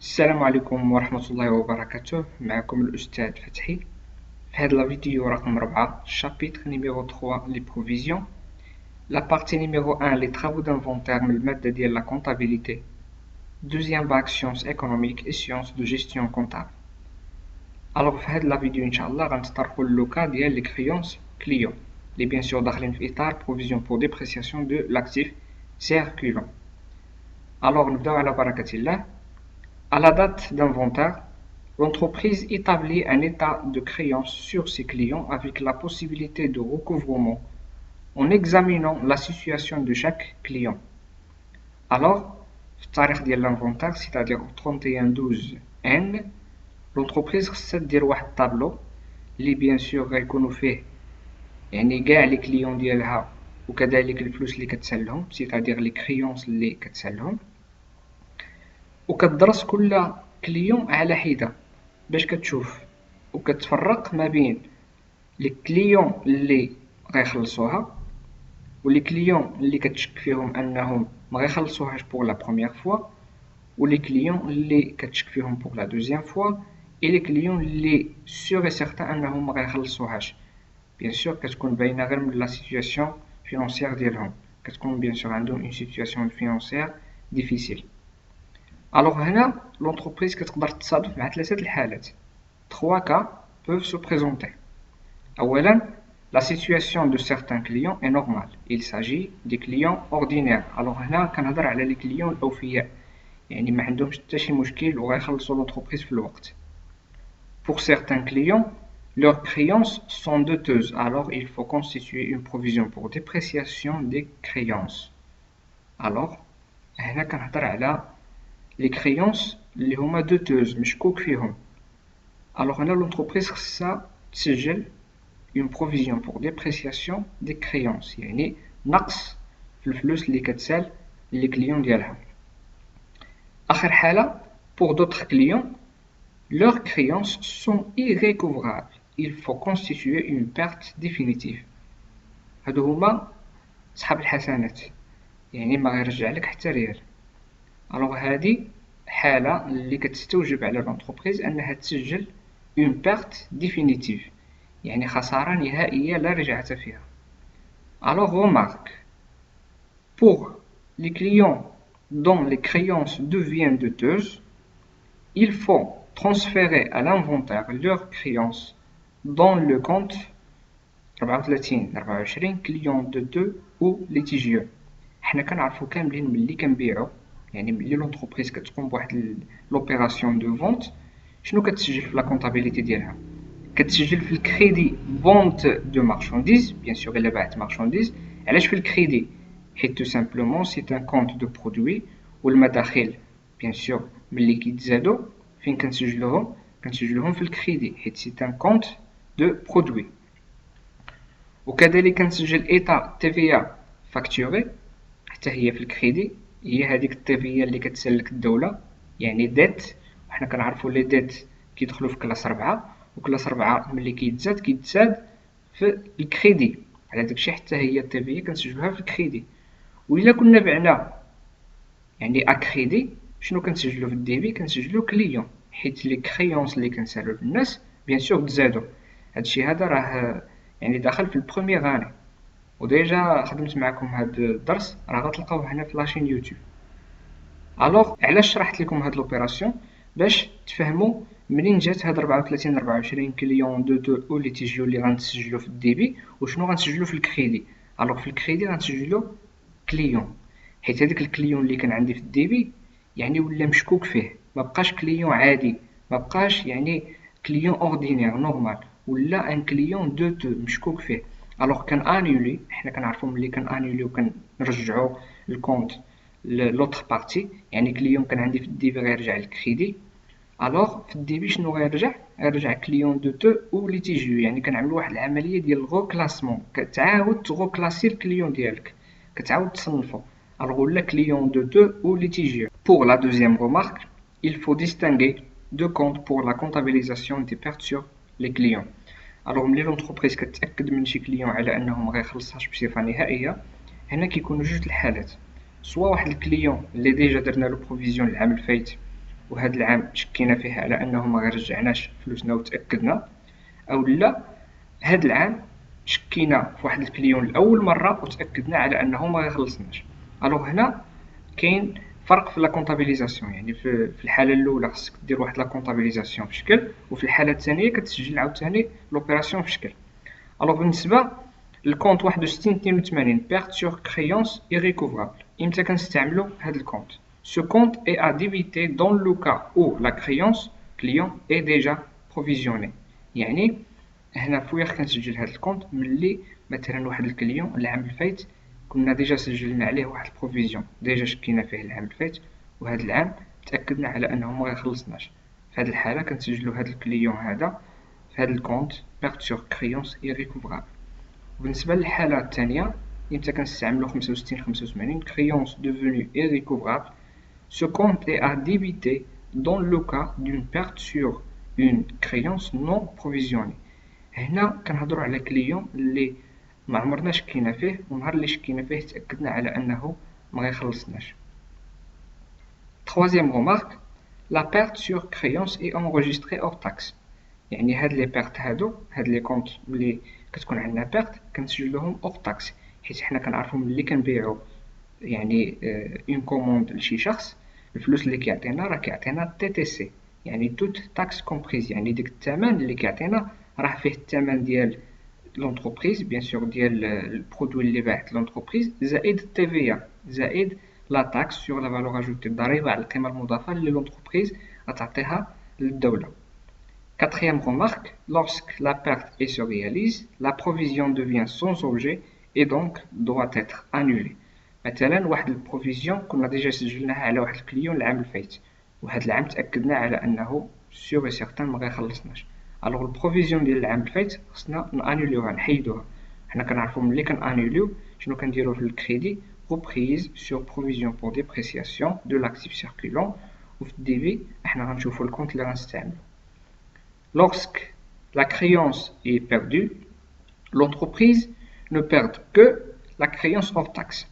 السلام عليكم ورحمة الله وبركاته. معكم الأستاذ فتحي. في هذا الفيديو رقم 4 chapitre numéro 3 les provisions. La partie numéro 1 les travaux d'inventaire من المادة ديال la comptabilité. Deuxième bac sciences économiques et sciences de gestion comptable. Alors في هذا الفيديو إن شاء الله غنتطرقوا للوكا ديال les créances clients اللي bien sûr داخلين في إطار provision pour dépréciation de l'actif circulant. Alors نبداو على بركة الله. À la date d'inventaire, l'entreprise établit un état de créance sur ses clients avec la possibilité de recouvrement en examinant la situation de chaque client. Alors, le tarikh de l'inventaire, c'est-à-dire au 31/12/N, l'entreprise خصها دير واحد الطابلو اللي bien sûr غيكونوا فيه يعني كاع لي كليون ديالها وكذلك الفلوس اللي كتسالهم c'est-à-dire لي créances اللي كتسالهم، وكتدرس كل كليون على حدة باش كتشوف وكتفرق ما بين لي كليون اللي غيخلصوها ولي كليون اللي كتشك فيهم انهم ما غيخلصوهاش بوغ لا بروميير فوا ولي كليون اللي كتشك فيهم بوغ لا دوزيام فوا اي لي كليون اللي سيغ اي سيغتان انهم ما غيخلصوهاش. بيان سور كتكون باينه غير من لا سيتوياسيون فينونسيير ديالهم، كتكون بيان سور عندهم اون سيتوياسيون فينونسيير ديفيسيل. Alors هنا l'entreprise كتقدر تصادف مع ثلاثة الحالات. 3 cas peuvent se présenter. أولا la situation de certains clients est normale. Il s'agit des clients ordinaires. Alors هنا كنهضر على لي كليون الأوفياء يعني ما عندهمش حتى شي مشكل وغيخلصوا l'entreprise في الوقت. Pour certains clients, leurs créances sont douteuses. Alors il faut constituer une provision pour dépréciation des créances. Alors هنا كنهضر على les créances اللي هما دوتوز مشكوك فيهم. alors هنا l'entreprise خصها تسجل une provision pour dépréciation des créances يعني نقص في الفلوس اللي كتسال لي كليون ديالها. اخر حالة pour d'autres clients leurs créances sont irrécouvrables. il faut constituer une perte définitive. هادو هما صحاب الحسنات يعني ما غيرجع لك حتى ريال. الوغ هادي حالة اللي كتستوجب على لونتربريز أنها تسجل اون بيرت ديفينيتيف يعني خسارة نهائية لا رجعة فيها. الوغ remarque pour les clients dont les créances deviennent douteuses, il faut transférer à l'inventaire leurs créances dans le compte 34-24 clients douteux ou litigieux. حنا كنعرفو كاملين ملي كنبيعو يعني ملي لونتربريز كتقوم بواحد لوبيراسيون دو فونت شنو كتسجل في لا كونطابيليتي ديالها؟ كتسجل في الكريدي فونت دو مارشانديز بيان سور الا باعت مارشانديز. علاش في الكريدي؟ حيت تو سامبلومون سي ان كونت دو برودوي والمداخيل بيان سور ملي كيتزادو فين كنسجلوهم في الكريدي حيت سي ان كونت دو برودوي. وكذلك كنسجل ايطا تي في ا فاكتوري حتى هي في الكريدي، هي هذيك التيفية اللي كتسلك الدولة يعني ديت. وحنا كنعرفوا لي ديت كيدخلوا في كلاس 4، وكلاس 4 ملي كيتزاد في الكريدي، على داكشي حتى هي التيفية كنسجلوها في الكريدي. وإلا كنا بعنا يعني اكريدي شنو كنسجلو في الديبي؟ كنسجلو كليون حيت لي كريونس اللي كنسالو للناس بيان سور تزادو. هادشي هذا راه يعني داخل في البروميير اني، وديجا خدمت معكم هاد الدرس راه غتلقاوه هنا في لاشين يوتيوب. الوغ علاش شرحت لكم هاد لوبيراسيون؟ باش تفهموا منين جات هاد 34-24 كليون دو او ليتيجيو اللي غنسجلو في الديبي وشنو غنسجلو في الكريدي. الوغ في الكريدي غنسجلو كليون حيت هذاك الكليون اللي كان عندي في الديبي يعني ولا مشكوك فيه، ما بقاش كليون عادي، ما بقاش يعني كليون اوردينير نورمال، ولا ان كليون دوتو مشكوك فيه. الوغ كان انولي، حنا كنعرفو ملي كان انولي وكنرجعو الكونت لوطر بارتي يعني كليون كان عندي في الديبي غيرجع للكريدي. الوغ في الديبي شنو غيرجع كليون دوتو او ليتيجيو يعني كنعملو واحد العمليه ديال غو كلاسمون، كتعاود تغو كلاسي الكليون ديالك، كتعاود تصنفو. الوغ ولا كليون دوتو او ليتيجيو. pour la deuxième remarque, il faut distinguer deux comptes pour la comptabilisation des pertes sur les clients. الوغ ملي لونتربريز كتأكد من شي كليون على انه ما غيخلصهاش بصفه نهائيه، هنا كيكونوا جوج الحالات. سوا واحد الكليون اللي ديجا درنا له بروفيزيون العام الفايت وهذا العام شكينا فيه على انه ما رجعناش فلوسنا وتاكدنا، او لا هذا العام شكينا في واحد الكليون لاول مره وتاكدنا على انه ما يخلصناش. الوغ هنا كاين فرق في لا كونطابيليزاسيون، يعني في الحاله الاولى خصك دير واحد لا كونطابيليزاسيون في شكل، وفي الحاله الثانيه كتسجل عاوتاني لوبيراسيون في شكل. الوغ بالنسبه للكونت 61 82 بيرت سور كريونس irrécouvrable، امتى كنستعملو هاد الكونت؟ Ce compte est à débiter dans le cas où la créance client est déjà provisionnée. يعني هنا فويغ كنسجل هاد الكونت ملي مثلا واحد الكليون العام الفايت كنا ديجا سجلنا عليه واحد البروفيزيون، ديجا شكينا فيه العام الفايت وهاد العام تاكدنا على انه ما يخلصناش. في هاد الحاله كنسجلو هاد الكليون هذا في هاد الكونت بيرت سور كريونس irrécouvrable. وبالنسبه للحاله الثانيه امتى كنستعملو 65 85 créance devenue irrécouvrable. Ce compte est à débiter dans le cas d'une perte sur une créance non provisionnée. هنا كنهضروا على كليون اللي ما عمرنا شكينا فيه، ونهار اللي شكينا فيه تاكدنا على انه ما غيخلصناش. Troisième remarque, la perte sur créance est enregistrée hors taxe. يعني هاد لي بيرت هاد لي كونط اللي كتكون عندنا بيرت كنسجلوهم اوغ تاكس، حيت حنا كنعرفو ملي كنبيعو يعني اون كوموند لشي شخص، الفلوس اللي كيعطينا راه كيعطينا تي تي سي، يعني توت تاكس كومبريز، يعني ديك الثمن اللي كيعطينا راه فيه الثمن ديال لونتربريز بيان سور ديال البرودوي اللي باعت لونتربريز زائد التيفيا زائد لا تاكس سور لا فالور اجوتي، الضريبه على القيمه المضافه اللي لونتربريز غتعطيها للدوله. Quatrième remarque, lorsque la perte est se réalise, la provision devient sans objet et donc doit être annulée. مثلا واحد البروفيزيون كنا ديجا سجلناها على واحد الكليون العام الفايت، وهاد العام تاكدنا على انه سيغ اي سيغتان ما غيخلصناش. الوغ البروفيزيون ديال العام الفايت خصنا نانوليوها نحيدوها. حنا كنعرفو ملي كنانوليو شنو كنديرو في الكريدي reprise sur provision pour dépréciation de l'actif circulant، وفي الديبي حنا غنشوفو الكونت اللي غنستعملو. Lorsque la créance est perdue, l'entreprise ne perd que la créance hors taxe.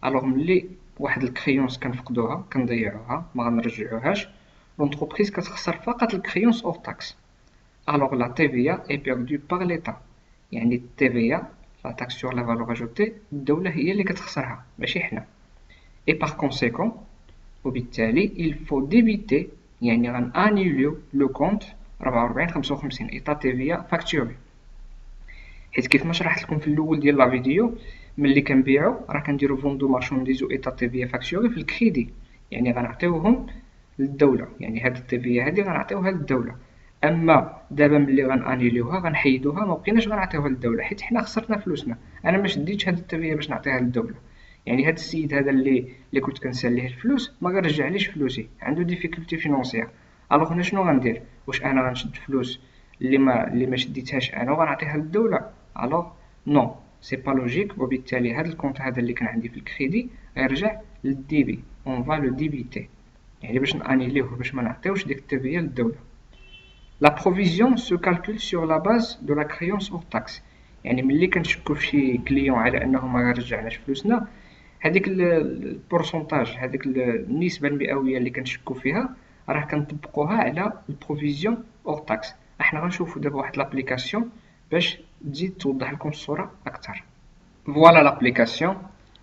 Alors ملي واحد الكريونس كنفقدوها كنضيعوها ما غنرجعوهاش، l'entreprise كتخسر فقط الكريونس hors taxe. Alors la TVA est perdue par l'État، يعني التيفيا la taxe sur la valeur ajoutée الدولة هي اللي كتخسرها ماشي حنا. Et par conséquent وبالتالي il faut débiter، يعني غنانيوليو لو كونت 44 55 ايطا تيفيا فاكتوري، حيت كيف ما شرحت لكم في الاول ديال لا فيديو ملي كنبيعو راه كنديرو فوندو مارشونديز و ايطا تيفيا فاكتوري في الكريدي، يعني غنعطيوهم للدوله، يعني هاد التيفيا هادي غنعطيوها للدوله. اما دابا ملي غنانيليوها غنحيدوها ما بقيناش غنعطيوها للدوله حيت حنا خسرنا فلوسنا، انا ما شديتش هاد التيفيا باش نعطيها للدوله، يعني هاد السيد هذا اللي كنت كنساليه الفلوس ما غيرجعليش فلوسي، عنده ديفيكولتي فينونسيير. الوغ هنا شنو غندير؟ واش انا غنشد فلوس اللي ما شديتهاش انا وغنعطيها للدوله؟ الوغ نو سي با لوجيك، وبالتالي هذا الكونت هذا اللي كان عندي في الكريدي غيرجع للديبي، اون فا لو ديبيتي، يعني باش نانيليوه باش ما نعطيوش ديك التيفيا للدوله. لا بروفيزيون سو كالكول سور لا باز دو لا كريونس اور تاكس، يعني ملي كنشكو في شي كليون على انه ما غيرجعناش فلوسنا، هذيك البورسونتاج هذيك النسبه المئويه اللي كنشكو فيها راه كنطبقوها على البروفيزيون اور تاكس. احنا غنشوفوا دابا واحد لابليكاسيون باش تزيد توضح لكم الصوره اكثر. Voilà l'application.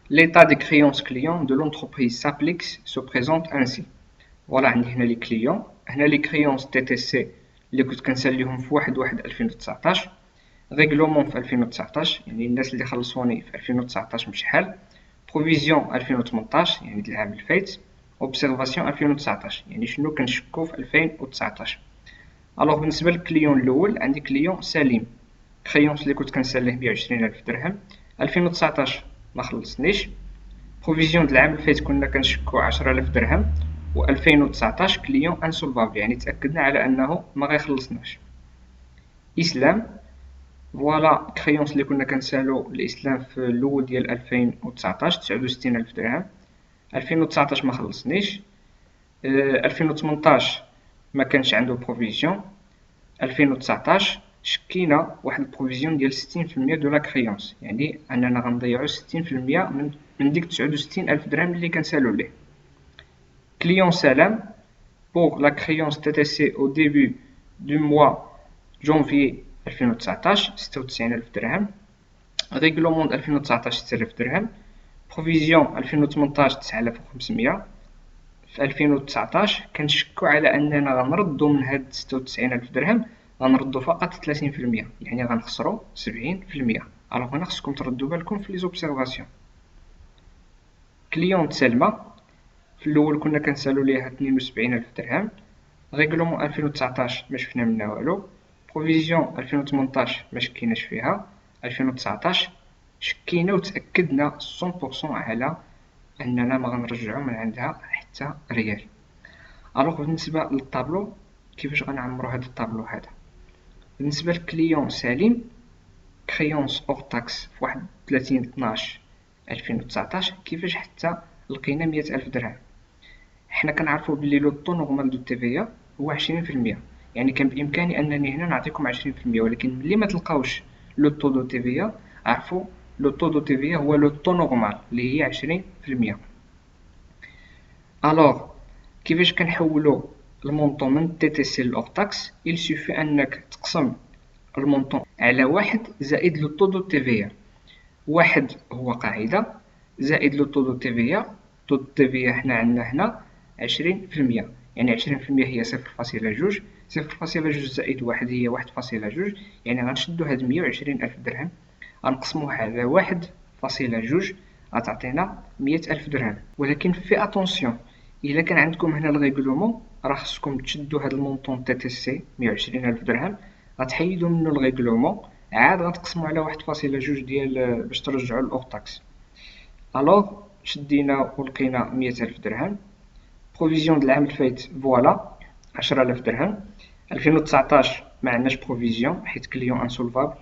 L'état des créances clients de l'entreprise s'applique se présente ainsi. Voilà عندي هنا لي كليون، هنا لي كريونس تي تي سي اللي كنت كنساليهم في 1/1/2019، ريغلومون في 2019 يعني الناس اللي خلصوني في 2019 بشحال، بروفيزيون 2018 يعني العام الفايت، اوبسيرفاسيون 2019 يعني شنو كنشكو في 2019. الوغ بالنسبه للكليون الاول عندي كليون سليم، كريونس اللي كنت كنساليه ب20,000 درهم، 2019 ما خلصنيش، بروفيزيون د العام الفايت كنا كنشكو 10,000 درهم، و2019 كليون انسولفابل يعني تاكدنا على انه ما غيخلصناش. اسلام فوالا كريونس اللي كنا كنسالو الاسلام في الاول ديال 2019 69,000 درهم، 2019 ما خلصنيش، 2018 ما كانش عنده بروفيزيون، 2019 شكينا واحد البروفيزيون ديال 60% دو لا كريونس، يعني اننا غنضيعو 60% من ديك 69,000 درهم اللي كنسالو ليه. كليون سلام pour la créance TTC au début du mois janvier 2019 96,000 درهم. ريغلومون 2019 6000 درهم. بروفيزيون 2018 9500. في 2019 كنشكو على اننا غنردو من هاد 96,000 درهم، غنردو فقط 30%، يعني غنخسرو 70%. الوغ هنا خصكم تردو بالكم في لي زوبسيرفاسيون. كليون سلمى في الاول كنا كنسالو ليها 72,000 درهم. ريغلومون 2019 ما شفنا منها والو. بروفيزيون 2018 ما شكيناش فيها. 2019 شكينا وتاكدنا 100% على اننا ما غنرجعو من عندها حتى ريال. الوغ بالنسبه للطابلو كيفاش غنعمرو هذا الطابلو هذا؟ بالنسبه للكليون سليم كريونس اور تاكس في 31/12/2019 كيفاش حتى لقينا 100,000 درهم. حنا كنعرفو بلي لو طو نورمال دو تي هو 20%، يعني كان بامكاني انني هنا نعطيكم 20%، ولكن ملي ما تلقاوش لو طو دو تي عرفوا لو طو دو تي هو لو طو نورمال اللي هي 20%. الوغ كيفاش كنحولو المونطون من تي تي سي لأور تاكس؟ il suffit انك تقسم المونطون على واحد زائد لو طو دو تي واحد هو قاعدة زائد لو طو دو تي طو دو تي حنا عندنا هنا 20%، يعني 20% هي 0.2، 0.2 زائد واحد هي 1.2، يعني غنشدو هاد 120,000 درهم غنقسموها على 1.2 غتعطينا 100,000 درهم. ولكن في اتونسيون، الا كان عندكم هنا الريغلومون راه خصكم تشدو هاد المونطون تي تي سي 120,000 درهم، غتحيدو منو الريغلومون، عاد غتقسمو على 1.2 ديال باش ترجعو لأور تاكس. الوغ شدينا ولقينا 100,000 درهم. بروفيزيون د العام الفايت فوالا 10,000 درهم. 2019 ما عندناش بروفيزيون حيت كليون انسولفابل،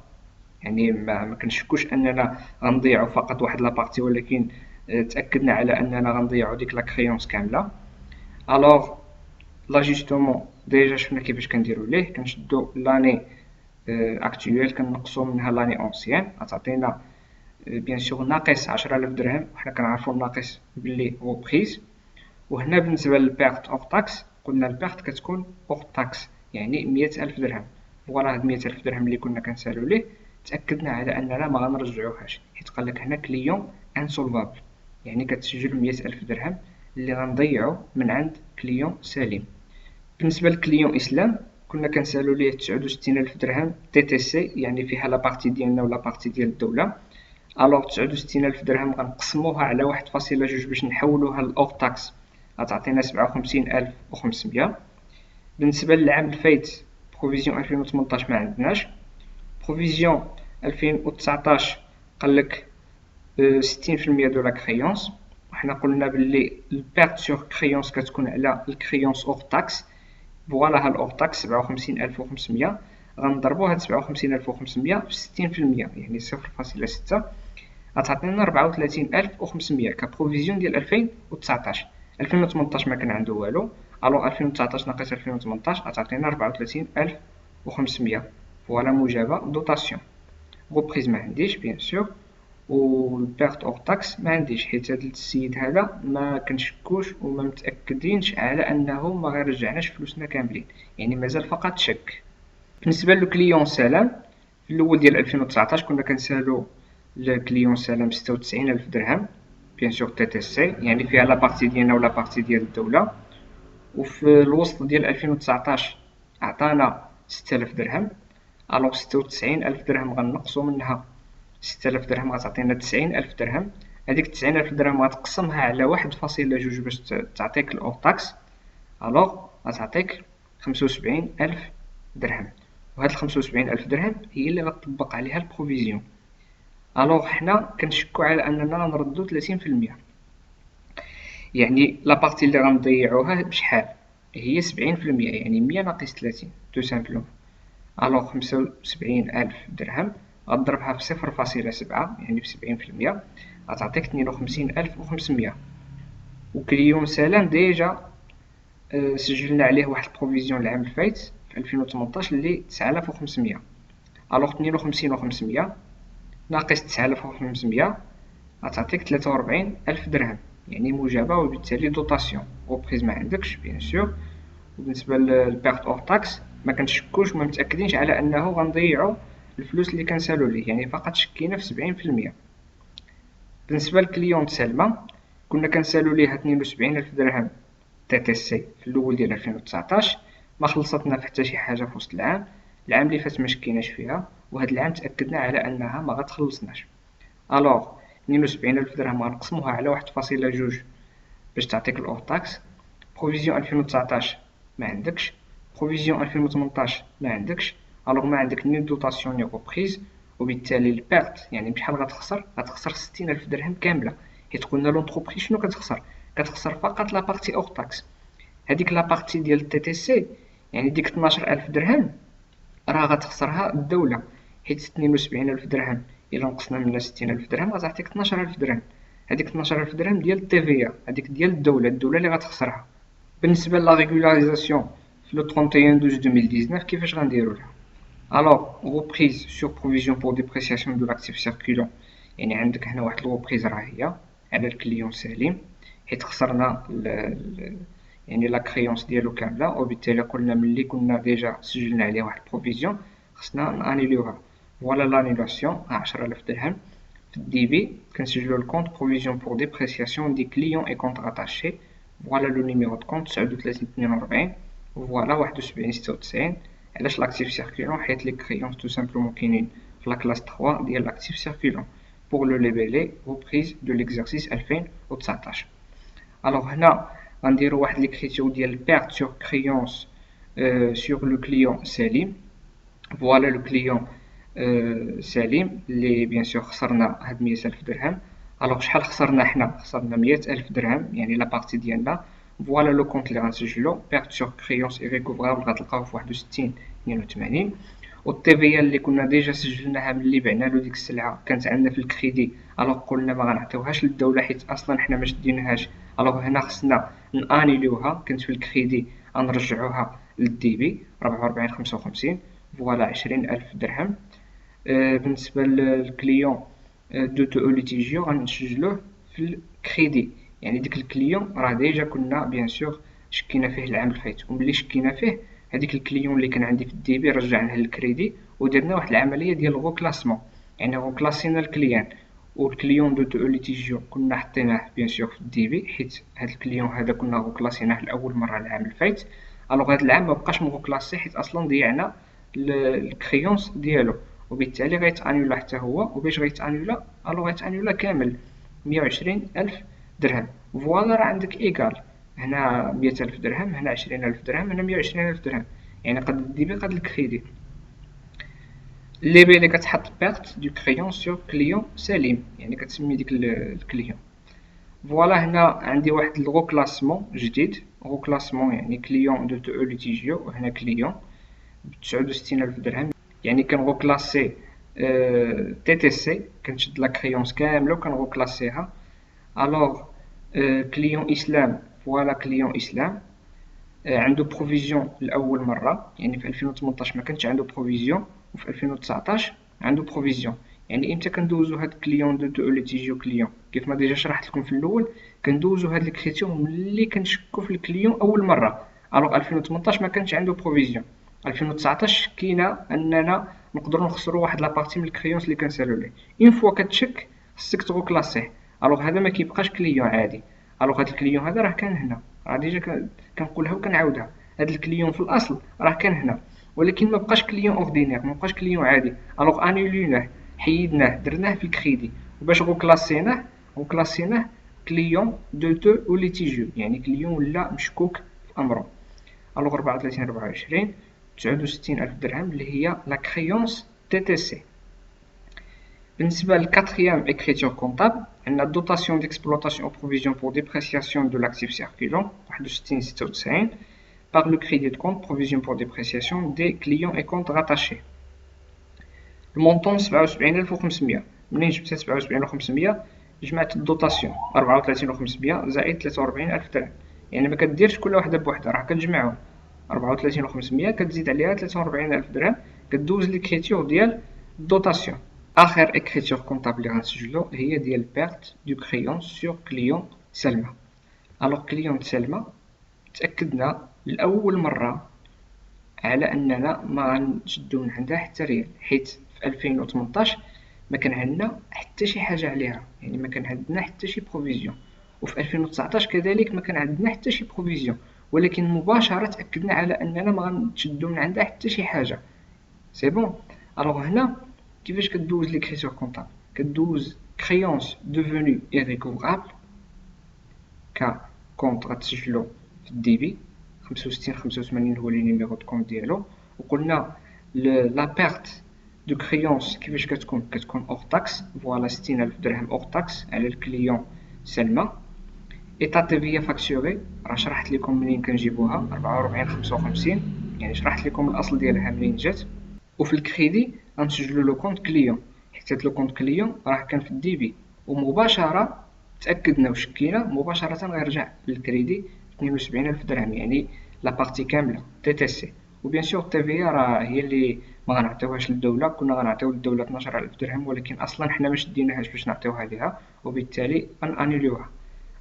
يعني ما كنشكوش اننا غنضيعو فقط واحد لابارتي، ولكن تاكدنا على اننا غنضيعو ديك لا كريونس كامله. الوغ لاجيستومون ديجا شفنا كيفاش كنديرو ليه، كنشدو لاني اكطويل كنقصو منها لاني اونسيان، غتعطينا بيان سور ناقص 10,000 درهم، وحنا كنعرفو الناقص بلي هو بخيز. وهنا بالنسبه للبيرت اور تاكس قلنا البيرت كتكون اور تاكس، يعني 100,000 درهم. فوالا هاد 100,000 درهم اللي كنا كنسالو ليه تاكدنا على اننا ما غنرجعوهاش، حيت قالك هنا كليون انسولفابل، يعني كتسجل 100,000 درهم اللي غنضيعو من عند كليون سليم. بالنسبه لكليون اسلام كنا كنسالو ليه 69,000 درهم تي تي سي، يعني فيها لابارتي ديالنا ولا بارتي ديال الدوله. الوغ 69,000 درهم غنقسموها على 1.2 باش نحولوها لأور تاكس، غتعطينا 57,500. بالنسبه للعام الفايت بروفيزيون 2018 ما عندناش. بروفيزيون 2019 قالك 60% دو لا كريونس، وحنا قلنا بلي البيرت سور كريونس كتكون على الكريونس اور تاكس. فوالا ها الأور تاكس 57,500، غنضربو هاد 57,500 في 60%، يعني 0.6 غتعطينا 34,500 كبروفيزيون ديال 2019. 2018 ما كان عنده والو، الوغ 2019 ناقص 2018 غتعطينا 34,500. فوالا موجبه دوطاسيون. غوبريز ما عنديش بيان سور، و البيرت اور تاكس ما عنديش، حيت هاد السيد هذا ما كنشكوش وما متاكدينش على انه ما غيرجعناش فلوسنا كاملين، يعني مازال فقط شك. بالنسبه للكليون سلام في الاول ديال 2019 كنا كنسالو لكليون سلام 96,000 درهم بيان سور تي تي سي، يعني فيها لا بارتي ديالنا ولا بارتي ديال الدوله. وفي الوسط ديال 2019 عطانا 6,000 درهم. الوغ 96,000 درهم غنقصو منها 6,000 درهم غتعطينا 90,000 درهم. هذيك 90,000 درهم غتقسمها على 1.2 باش تعطيك الأور تاكس، الوغ غتعطيك 75,000 درهم. وهاد 75,000 درهم هي اللي غتطبق عليها البروفيزيون. الوغ حنا كنشكو على اننا غنردو 30%، يعني لابارتي اللي غنضيعوها بشحال هي 70%، يعني 100 ناقص 30 تو سامبلوم. الوغ 75,000 درهم غضربها في 0.7 يعني ب 70%، غتعطيك 52,500. وكليون سلام ديجا سجلنا عليه واحد البروفيزيون العام الفايت في 2018 اللي 9,500. الوغ 52,500 ناقص 9,500 غتعطيك 43,000 درهم، يعني موجبه وبالتالي دوطاسيون. غوبريز ما عندكش بيان سور، وبالنسبه للبيرت اور تاكس ما كنشكوش وما متاكدينش على انه غنضيعوا الفلوس اللي كنسالو ليه، يعني فقط شكينا في 70%. بالنسبه للكليون سلمى كنا كنسالو ليها 72,000 درهم تي تي سي في الاول ديال 2019، ما خلصتنا حتى شي حاجه في وسط العام. العام اللي فات ما شكيناش فيها، وهذا العام تاكدنا على انها ما غتخلصناش. الوغ 72,000 درهم غنقسموها على 1.2 باش تعطيك الاور تاكس. بروفيزيون 2019 ما عندكش، بروفيزيون 2018 ما عندكش، الوغ ما عندك ني دوطاسيون ني غوبريز، وبالتالي البيرت يعني بشحال غتخسر 60,000 درهم كامله. حيت قلنا لونتربريز شنو كتخسر فقط لا بارتي اور تاكس. هذيك لا بارتي ديال التي تي سي يعني ديك 12,000 درهم راه غتخسرها الدوله، حيت 72,000 درهم الا نقصنا منها 60,000 درهم غتعطيك 12,000 درهم. هذيك 12,000 درهم ديال التيفيا، هذيك ديال الدوله اللي غتخسرها. بالنسبه لا ريغولاريزاسيون في لو 31/12/2019 كيفاش غنديروا لها؟ الوغ reprise sur provision pour dépréciation de l'actif circulant، يعني عندك هنا واحد الغوبريز راه هي على الكليون سليم، حيت خسرنا يعني لا كريونس ديالو كامله، وبالتالي قلنا ملي كنا ديجا سجلنا عليه واحد البروفيزيون خصنا نانيليوها. فوالا لانيلاسيون 10,000 درهم. في الدي بي كنسجلو الكونت بروفيزيون بور ديبريسياسيون دي كليون اي كونت راتاشي. فوالا لو نيميرو دو كونت 3942، فوالا 7196. علاش لاكتيف سيركولون؟ حيت لي كريونس تو سامبلومون كاينين في لا كلاس 3 ديال لاكتيف سيركولون بور لو ليبيلي ريبريز دو ليكزارسيس 2019. الوغ هنا غنديرو واحد ليكريتور ديال بيرت سور كريونس سور لو كليون سليم. فوالا لو كليون سليم اللي بيان سور خسرنا هاد 100,000 درهم. الوغ شحال خسرنا حنا؟ خسرنا 100,000 درهم يعني لا بارتي ديالنا. فوالا لو كونت اللي غنسجلو بيرت سور كريونس ايريكوفرابل غتلقاوه في 61/82. و التي في اللي كنا ديجا سجلناها ملي بعنا له ديك السلعه كانت عندنا في الكريدي، الوغ قلنا ما غنعطيوهاش للدوله حيت اصلا حنا ما شديناهاش. الوغ هنا خصنا نانيليوها، كانت في الكريدي غنرجعوها للدي بي 44/55. فوالا 20,000 درهم. بالنسبه للكليون دو تو ليتيجيو غنسجلوه في الكريدي، يعني ديك الكليون راه ديجا كنا بيان سور شكينا فيه العام الفايت، وملي شكينا فيه هذيك الكليون اللي كان عندي في الدي بي رجعناه للكريدي، ودرنا واحد العمليه ديال غوكلاسمون، يعني غوكلاسينا الكليان. والكليون دو تو ليتيجيو كنا حطيناه بيان سور في الدي بي، حيت هاد الكليون هذا كنا غوكلاسيناه لاول مره العام الفايت. الوغ هاد العام مبقاش مغوكلاسي حيت اصلا ضيعنا الكريونس ديالو، وبالتالي غيتانيولا حتى هو. وباش غيتانيولا الوغ غيتانيولا كامل 120,000 درهم. فوالا راه عندك ايكال، هنا 100,000 درهم، هنا 20,000 درهم، هنا 120,000 درهم، يعني قد الديبي قد الكريدي. الليبي اللي كتحط بيرت دو كريون سور كليون سليم، يعني كتسمي ديك الكليون. فوالا هنا عندي واحد الغوكلاسمون جديد، غوكلاسمون يعني كليون دو تو ليتيجيو، وهنا كليون ب 69,000 درهم، يعني كنغوكلاسي تي تي سي، كنشد لا كريونس كامله وكنغوكلاسيها. الوغ كليون اسلام، فوالا كليون اسلام عنده بروفيزيون لاول مره، يعني في 2018 ما كانش عنده بروفيزيون، وفي 2019 عنده بروفيزيون. يعني امتى كندوزو هاد كليون دو تو ليتيجيو كليون؟ كيف ما ديجا شرحت لكم في الاول، كندوزو هاد الكريتير ملي كنشكو في الكليون اول مره. الوغ 2018 ما كانش عنده بروفيزيون، 2019 شكينا اننا نقدروا نخسروا واحد لابارتي من الكريونس اللي كنسالو ليه. اون فوا كتشك خصك تغوكلاسيه، الوغ هذا ما كيبقاش كليون عادي. الوغ هاد الكليون هذا راه كان هنا، راه ديجا كنقولها وكنعاودها، هاد الكليون في الاصل راه كان هنا، ولكن ما بقاش كليون اوردينير، ما بقاش كليون عادي. الوغ انيليناه، حيدناه، درناه في الكريدي، وباش غوكلاسيناه كليون دو تو ليتيجيو، يعني كليون ولا مشكوك في امره. الوغ 34/24 69,000 درهم اللي هي لا كريونس تي تي سي. بالنسبة للكاتريام écriture comptable عندنا dotation d'exploitation ou provision pour dépréciation de l'actif circulant 61/96 par le crédit de compte provision pour dépréciation des clients et comptes rattachés. المونطون 77,500. منين جبت 77,500؟ جمعت الدوطاسيون 34,500 زائد 43,000 درهم، يعني ما كديرش كل وحده بوحدها، راه كتجمعهم 34,500 كتزيد عليها 43,000 درهم، كدوز ليكريتور ديال الدوطاسيون. اخر écriture comptable اللي غنسجلو هي ديال بيرت دو كريون سور كليون سلمى. الوغ كليون سلمى تاكدنا لأول مرة على أننا ما غنشدو من عندها حتى ريال، حيت في 2018 ما كان عندنا حتى شي حاجة عليها، يعني ما كان عندنا حتى شي بروفيزيون، وفي 2019 كذلك ما كان عندنا حتى شي بروفيزيون، ولكن مباشرة تأكدنا على أننا ما غنشدو من عندها حتى شي حاجة. سي بون. الوغ هنا كيفاش كدوز ليكريتور كونطابل؟ كدوز كريونس دوفوني irrécoverable ككونط غتسجلو في الديبي 65 85 هو لي نيميرو دو كونط ديالو. وقلنا لا بيرت دو كريونس كيفاش كتكون اور تاكس، فوالا 60000 درهم اور تاكس على الكليون سلمى. ايطا تي في فاكتوري راه شرحت لكم منين كنجيبوها 44 55، يعني شرحت لكم الاصل ديالها منين جات. وفي الكريدي غنسجلو لو كونط كليون، حيت هاد لو كونط كليون راه كان في الديبي، ومباشرة تأكدنا وشكينا مباشرة غيرجع للكريدي 72000 درهم، يعني لا بارتي كاملة تي تي سي. وبيان سور تي في راه هي اللي ما غنعطيوهاش للدولة، كنا غنعطيو للدولة 12000 درهم، ولكن أصلا حنا ما شديناهاش باش نعطيوها ليها، وبالتالي غنانيليوها.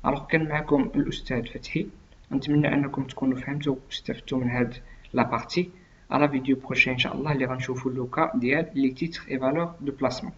الوغ كان معكم الأستاذ فتحي، نتمنى أنكم تكونوا فهمتوا واستفدتوا من هاد لا بارتي. على فيديو بروشين ان شاء الله اللي غنشوفوا لو كا ديال لي تيتر اي فالور دو بلاسمون.